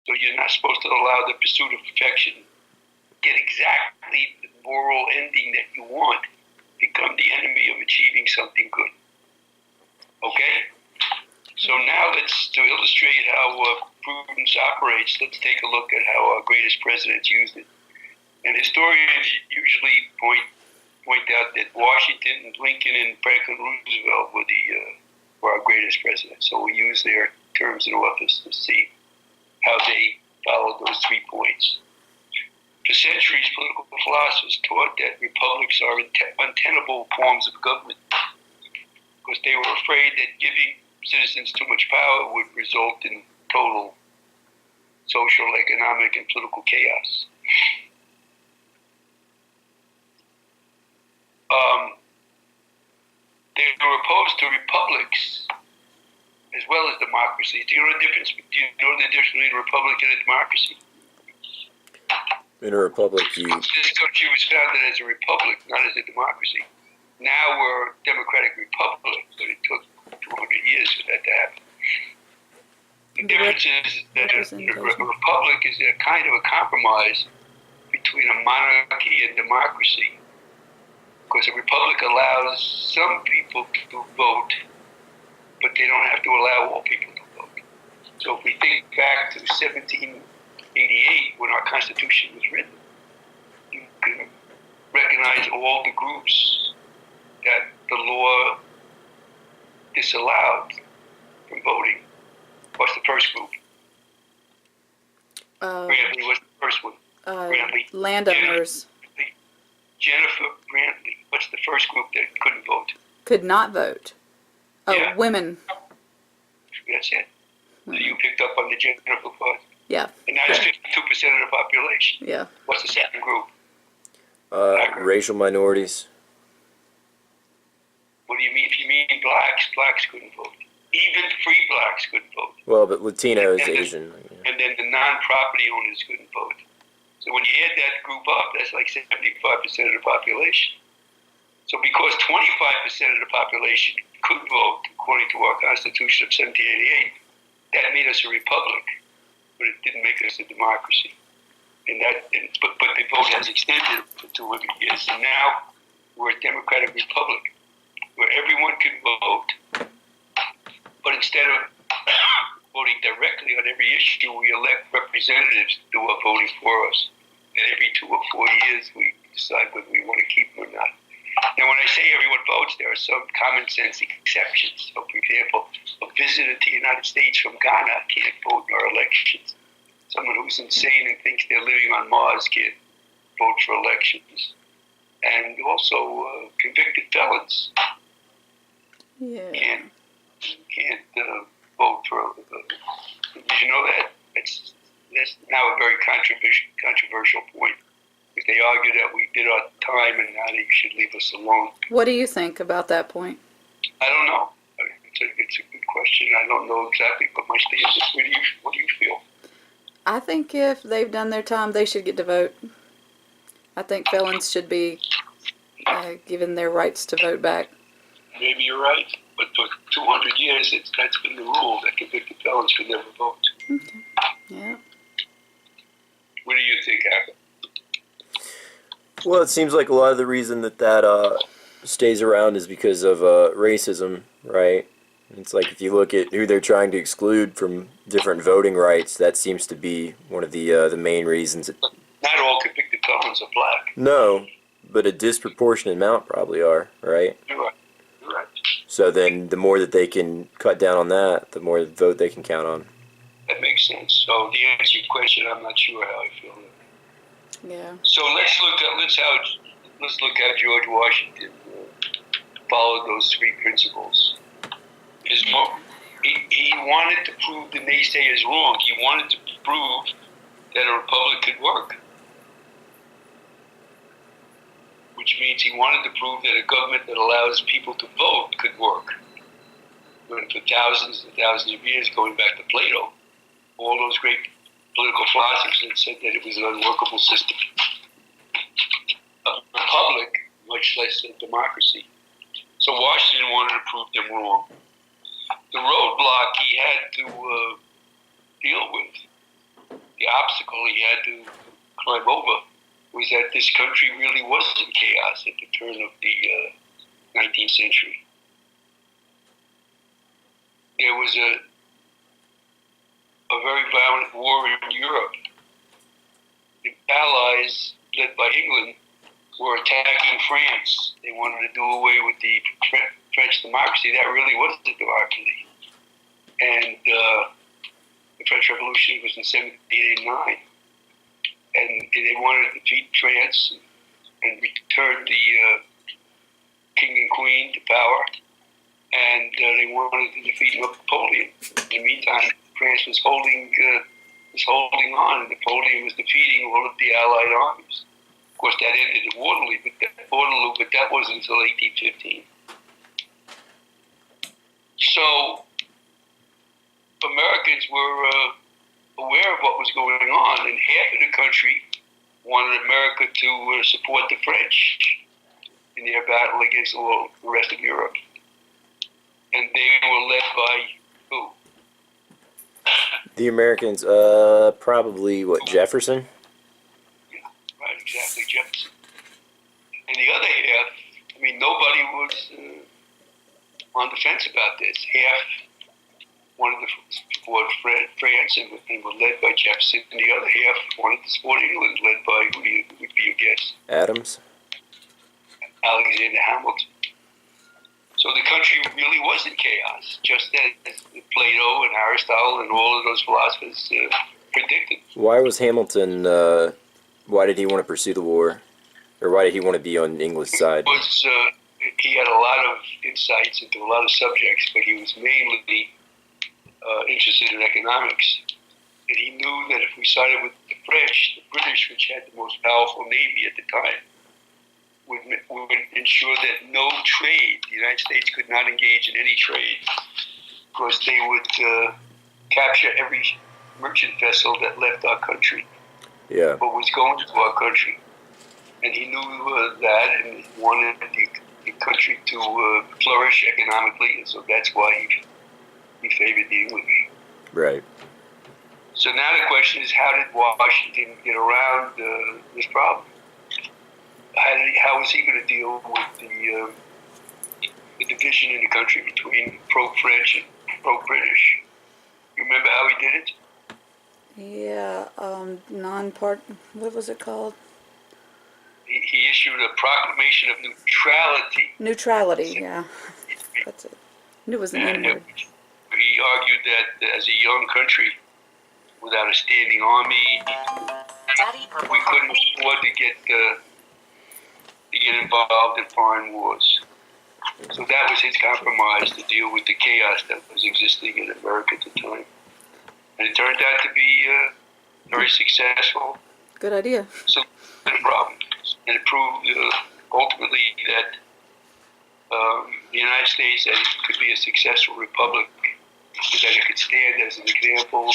So you're not supposed to allow the pursuit of perfection get exactly the moral ending that you want, become the enemy of achieving something good. Okay? So now to illustrate how prudence operates, let's take a look at how our greatest presidents used it. And historians usually point out that Washington, Lincoln, and Franklin Roosevelt were our greatest presidents. So we use their terms in office to see how they followed those 3 points. For centuries, political philosophers taught that republics are untenable forms of government because they were afraid that giving citizens too much power would result in total social, economic, and political chaos. They were opposed to republics as well as democracy. Do you know the difference between a republic and a democracy? In a republic, This country was founded as a republic, not as a democracy. Now we're a democratic republic, but it took 200 years for that to happen. The difference is that a republic is a kind of a compromise between a monarchy and democracy. Because a republic allows some people to vote, but they don't have to allow all people to vote. So if we think back to 1788, when our Constitution was written, you can recognize all the groups that the law disallowed from voting. What's the first group? Brantley was the first one. Landowners. Jennifer Brantley. What's the first group that couldn't vote? Could not vote. Oh, Yeah. Women. That's it. So you picked up on the Jennifer part. Yeah. And that's 52% of the population. Yeah. What's the second group? racial minorities. What do you mean? If you mean blacks couldn't vote. Even free blacks couldn't vote. Well, but Latino is And then- Asian. And then the non-property owners couldn't vote. So when you add that group up, that's like 75% of the population. So because 25% of the population could vote, according to our Constitution of 1788, that made us a republic, but it didn't make us a democracy. But the vote has extended for 200 years, and now we're a democratic republic where everyone can vote, but instead of voting directly on every issue, we elect representatives to do our voting for us. And every 2 or 4 years, we decide whether we want to keep them or not. And when I say everyone votes, there are some common sense exceptions. So, for example, a visitor to the United States from Ghana can't vote in our elections. Someone who's insane and thinks they're living on Mars can't vote for elections. And also, convicted felons can't vote for. Did you know that? That's now a very controversial point. If they argue that we did our time and now you should leave us alone. What do you think about that point? I don't know. It's a good question. I don't know exactly what my stance is. What do you feel? I think if they've done their time, they should get to vote. I think felons should be given their rights to vote back. Maybe you're right, but for 200 years, that's been the rule, that convicted felons could never vote. Okay. Yeah. What do you think, Akka? Well, it seems like a lot of the reason that stays around is because of racism, right? It's like if you look at who they're trying to exclude from different voting rights, that seems to be one of the main reasons. Not all convicted felons are black. No, but a disproportionate amount probably are, right? You're right. You're right. So then the more that they can cut down on that, the more vote they can count on. That makes sense. So to answer your question, I'm not sure how I feel. Yeah. So let's look how George Washington followed those 3 principles. He wanted to prove the naysayers wrong. He wanted to prove that a republic could work, which means he wanted to prove that a government that allows people to vote could work. But for thousands and thousands of years, going back to Plato, all those great political philosophers had said that it was an unworkable system. A republic, much less a democracy. So Washington wanted to prove them wrong. The roadblock he had to deal with obstacle he had to climb over was that this country really was in chaos at the turn of the 19th century. There was a very violent war in Europe. The Allies, led by England, were attacking France. They wanted to do away with the French democracy. That really was the democracy. And the French Revolution was in 1789. And they wanted to defeat France and return the king and queen to power. And they wanted to defeat Napoleon. In the meantime, France was holding on, and Napoleon was defeating all of the Allied armies. Of course, that ended in Waterloo, but that wasn't until 1815. So Americans were aware of what was going on, and half of the country wanted America to support the French in their battle against all the rest of Europe. And they were led by who? The Americans, probably, Jefferson? Yeah, right, exactly, Jefferson. And the other half, I mean, nobody was on the fence about this. Half wanted to support France and were led by Jefferson, and the other half wanted to support England, led by, who would be your guess? Adams? Alexander Hamilton. So the country really was in chaos, just as Plato and Aristotle and all of those philosophers predicted. Why was Hamilton, why did he want to pursue the war? Or why did he want to be on England's side? Was, he had a lot of insights into a lot of subjects, but he was mainly interested in economics. And he knew that if we sided with the French, the British, which had the most powerful navy at the time, would ensure that no trade, the United States could not engage in any trade, because they would capture every merchant vessel that left our country, yeah, but was going to our country. And he knew that, and he wanted the country to flourish economically, and so that's why he favored the English. Right. So now the question is, how did Washington get around this problem? How was he going to deal with the division in the country between pro-French and pro-British? You remember how he did it? Yeah, what was it called? He issued a proclamation of neutrality. Neutrality, yeah. That's it. It was an N-word. He argued that as a young country, without a standing army, we couldn't afford to get involved in foreign wars. So that was his compromise to deal with the chaos that was existing in America at the time. And it turned out to be very successful. Good idea. So the problem. And it proved ultimately that the United States could be a successful republic, that it could stand as an example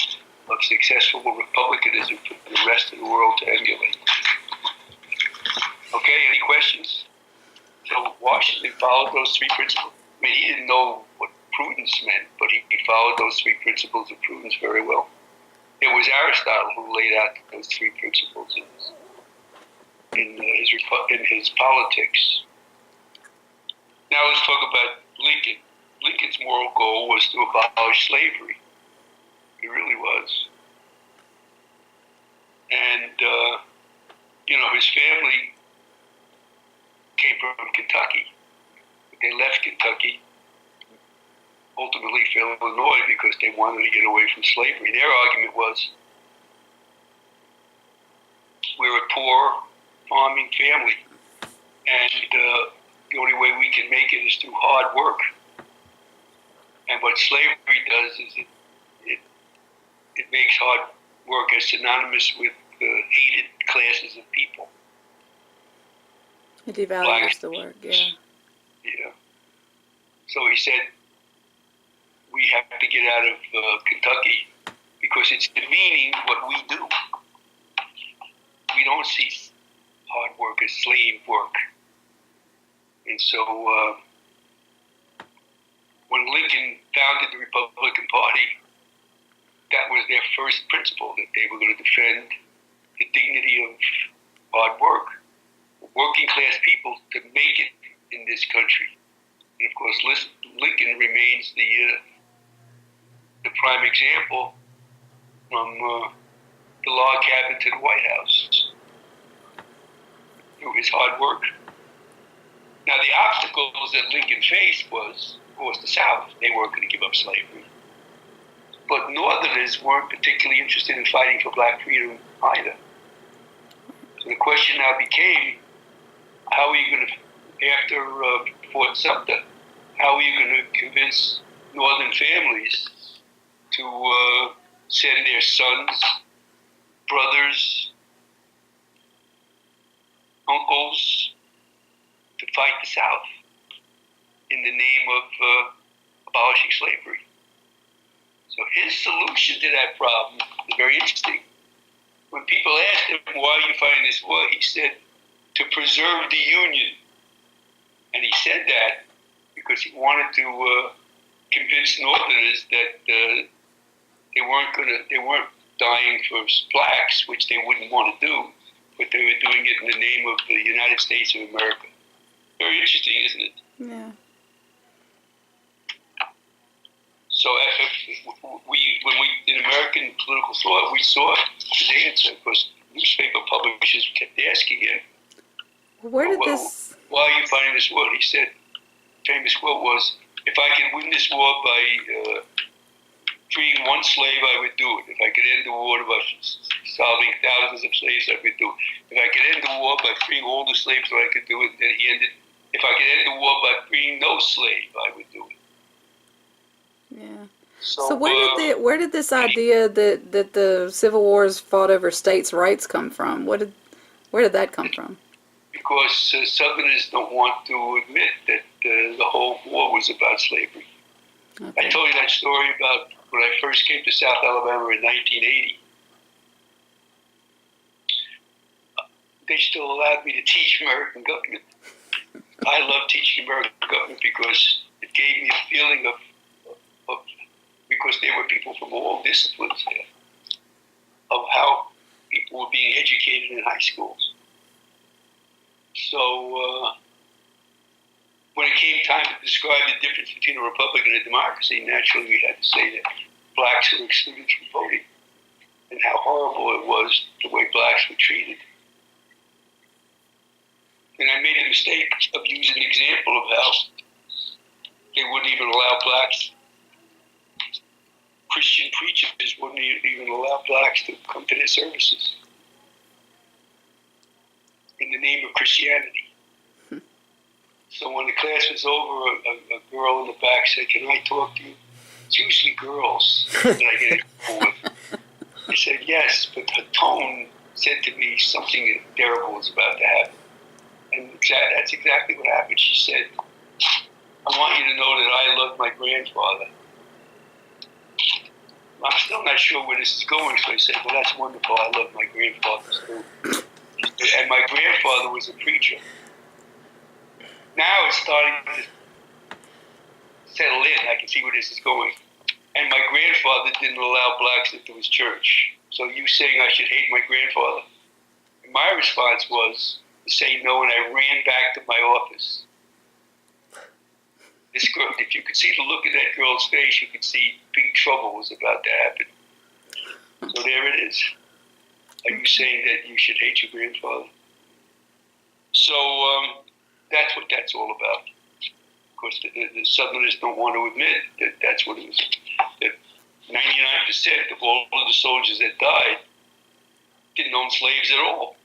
of successful republicanism for the rest of the world to emulate. Okay, any questions? So Washington followed those three principles. I mean, he didn't know what prudence meant, but he followed those three principles of prudence very well. It was Aristotle who laid out those three principles in his politics. Now let's talk about Lincoln. Lincoln's moral goal was to abolish slavery. It really was. And, his family came from Kentucky. They left Kentucky, ultimately for Illinois, because they wanted to get away from slavery. Their argument was, we're a poor farming family, and the only way we can make it is through hard work. And what slavery does is it makes hard work as synonymous with hated classes of people. It devalues the work, yeah. Yeah. So he said, we have to get out of Kentucky because it's demeaning what we do. We don't see hard work as slave work. And so when Lincoln founded the Republican Party, that was their first principle, that they were going to defend the dignity of hard work, working class people to make it in this country. And of course, Lincoln remains the prime example from the log cabin to the White House through his hard work. Now, the obstacles that Lincoln faced was, of course, the South. They weren't going to give up slavery. But Northerners weren't particularly interested in fighting for black freedom either. So the question now became, how are you going to, after Fort Sumter, how are you going to convince Northern families to send their sons, brothers, uncles to fight the South in the name of abolishing slavery? So his solution to that problem is very interesting. When people asked him, why are you fighting this war, he said, to preserve the Union. And he said that because he wanted to convince Northerners that they weren't dying for blacks, which they wouldn't want to do, but they were doing it in the name of the United States of America. Very interesting, isn't it? Yeah. So when we in American political thought, we saw his answer, because newspaper publishers kept asking him, Where did this? why are you fighting this war? He said, famous quote was, if I can win this war by freeing one slave, I would do it. If I could end the war by solving thousands of slaves, I would do it. If I could end the war by freeing all the slaves, I could do it. Then he ended, if I could end the war by freeing no slave, I would do it. Yeah. So, So where did this idea that the Civil Wars fought over states' rights come from? Where did that come from? Because Southerners don't want to admit that the whole war was about slavery. Okay. I told you that story about when I first came to South Alabama in 1980. They still allowed me to teach American government. I love teaching American government because it gave me a feeling of because there were people from all disciplines there, of how people were being educated in high schools. So when it came time to describe the difference between a republic and a democracy, naturally we had to say that blacks were excluded from voting and how horrible it was the way blacks were treated. And I made a mistake of using an example of how they wouldn't even allow blacks, Christian preachers wouldn't even allow blacks to come to their services in the name of Christianity. So when the class was over, a girl in the back said, "Can I talk to you?" It's usually girls that I get involved with. I said, "Yes," but her tone said to me something terrible was about to happen. And that's exactly what happened. She said, "I want you to know that I love my grandfather." I'm still not sure where this is going, so I said, "Well, that's wonderful. I love my grandfather too." And my grandfather was a preacher. Now it's starting to settle in. I can see where this is going. And my grandfather didn't allow blacks into his church. So you saying I should hate my grandfather? And my response was to say no, and I ran back to my office. This girl, if you could see the look of that girl's face, you could see big trouble was about to happen. So there it is. Are you saying that you should hate your grandfather? So that's what that's all about. Of course, the Southerners don't want to admit that that's what it was. That 99% of all of the soldiers that died didn't own slaves at all.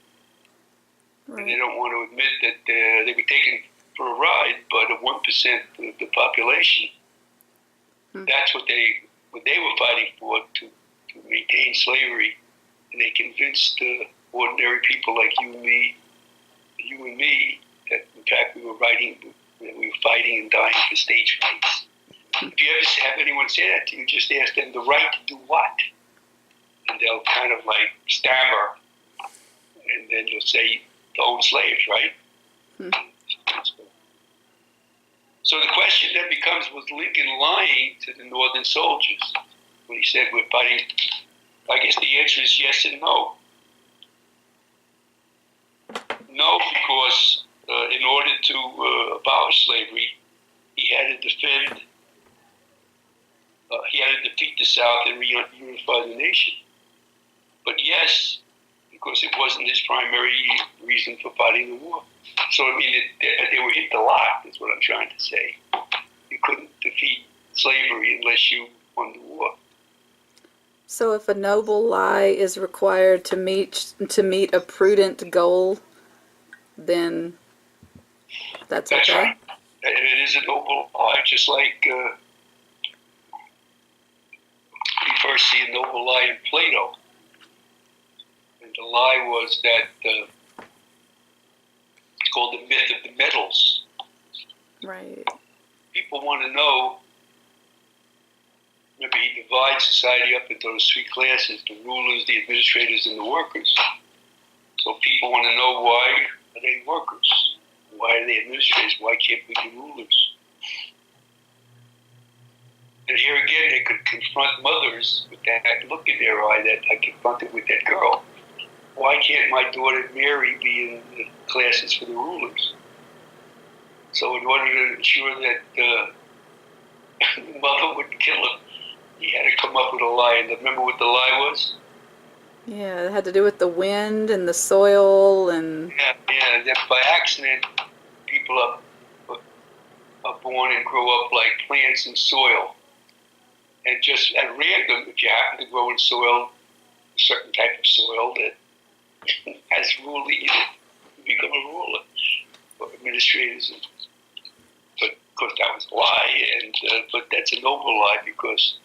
Right. And they don't want to admit that they were taken for a ride, but of 1% of the population, that's what they were fighting for, to maintain slavery. And they convinced ordinary people like you and me, that in fact we were fighting and dying for stage rights. If you ever have anyone say that to you, just ask them the right to do what? And they'll kind of like stammer, and then they'll say to own slaves, right? So the question then becomes, was Lincoln lying to the Northern soldiers? when he said we're fighting. I guess the answer is yes and no. No, because in order to abolish slavery, he had to defend, he had to defeat the South and reunify the nation. But yes, because it wasn't his primary reason for fighting the war. So, I mean, they were hit the lot, is what I'm trying to say. You couldn't defeat slavery unless you won the war. So if a noble lie is required to meet a prudent goal, then that's okay? Right. And it is a noble lie, just like you first see a noble lie in Plato. And the lie was that it's called the myth of the metals. Right. People want to know. Remember, he divides society up into those three classes: the rulers, the administrators, and the workers. So people want to know, why are they workers? Why are they administrators? Why can't we be rulers? And here again, they could confront mothers with that look in their eye that I confronted with that girl. Why can't my daughter Mary be in the classes for the rulers? So in order to ensure that the mother would kill him, he had to come up with a lie. And remember what the lie was? Yeah, it had to do with the wind and the soil and... Yeah, that by accident, people are born and grow up like plants in soil. And just at random, if you happen to grow in soil, a certain type of soil that has ruling in it, you become a ruler or administrators. But of course, that was a lie, and but that's a noble lie, because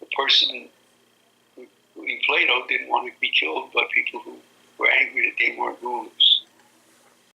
the person who in Plato didn't want to be killed by people who were angry that they weren't rulers.